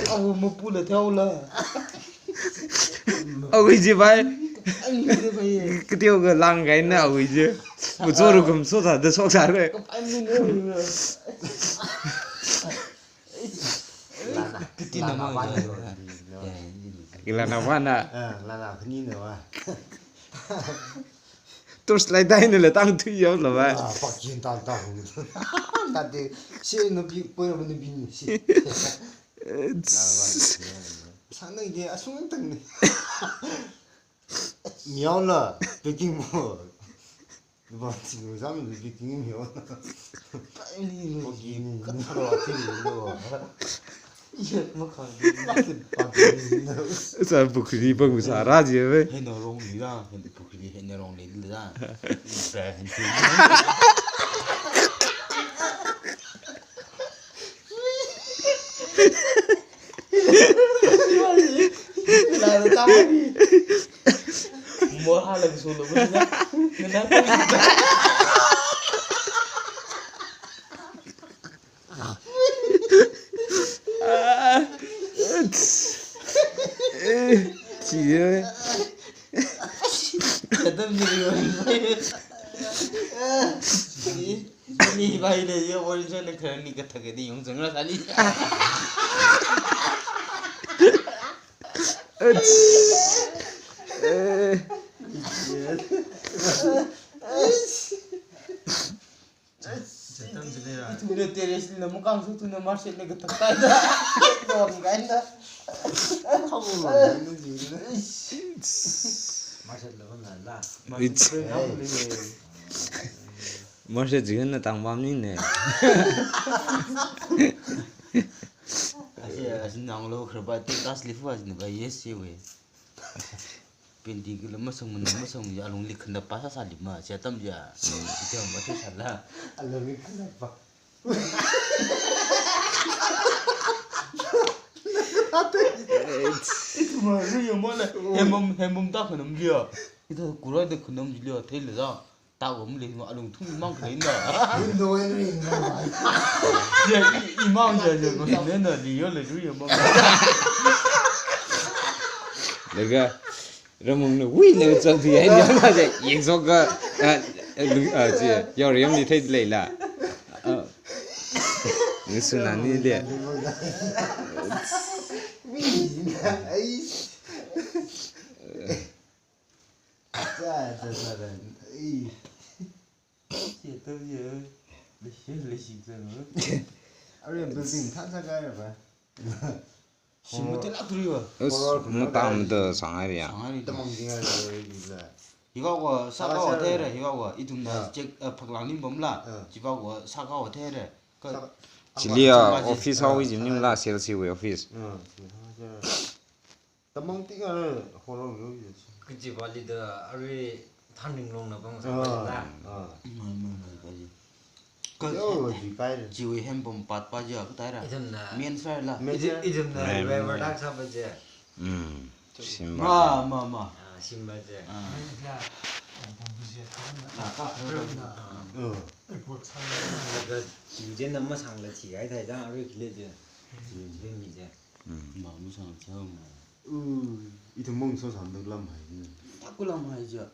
ông mà pu là theo là ông gì vậy cái tiêu cái lăng cái nào vậy chứ một số rồi cầm số thật số thật đấy cái tin nào mà cái là nào bạn à là cái nhìn nữa tôi lại đây này là tăng thứ yếu là vậy bắt chuyện tao là để xe nó bị bơi nó bị gì 상당히 이게 아쉬운 때문에 미안해 베킹 뭐 누가 지금 사람들 베킹이 미안해 빨리 거기 끝으로 왔지 이거 이게 뭐 sao bukri bang sara gì vậy hay nó rong lì ra hay nó bục lì hay nó rong lì ra về hình thiên là tao mua 2 lần xuống rồi mới nhá nên đã chỉ đấy tâm gì rồi đi bay này giờ bọn nó khởi đi cái thằng cái đi không dừng ra đi itu udah teres ni namun kang suatu nama marset ni ketak tay dah, orang kain dah. 하고 말하는 지 mà sẽ chỉ là tăng bao nhiêu này asin nang lo kerba tekas lifu asin ba yes sih we. Pendi gila masang ya alung lik hendak pasal salib mah siatam ya itu yang betul salah. 알람이 큰아빠 Itu mah lu yang mana hemom tak kenam dia. Itu kurang dek kenam dia tel dah. Tahu om leh alung tu memang keren dah. 운동회를 Ya imam je macam mana dia le lu yang mana. 내가 그러면 우리 내가 저 뒤에 영화제 예속가 지 여러 영리 태들이라 무슨 아니래 미진아 아이씨 자 이 Siatam ya. Le sih sana. 아래 빌딩 탄사가요 봐 Semua telak tu dia. 뭐 다음도 상하리야 Sangat itu. 땀망징을 이제 Iga gua saka wa tere, iga gua itu na cek phaklang nim bomla. Jiba gua saka wa tere. 진리야 오피스 하고 있는 라 셀시 웨 오피스 땀망띵을 호롱 여기 그치 발리다 아래 탄ning long na bang sa 여기 지가이를 Jiwi hempom pat pa je ka tara. idam na Mien fair la. idam na river dak sa baje 신발 Ma. sim baje daga juje nam ma sang la chi gai thai dang ari khile je juje mi je Ma mu sang chang. 이들 멍서 산들 람 하이네 Takulam hai je.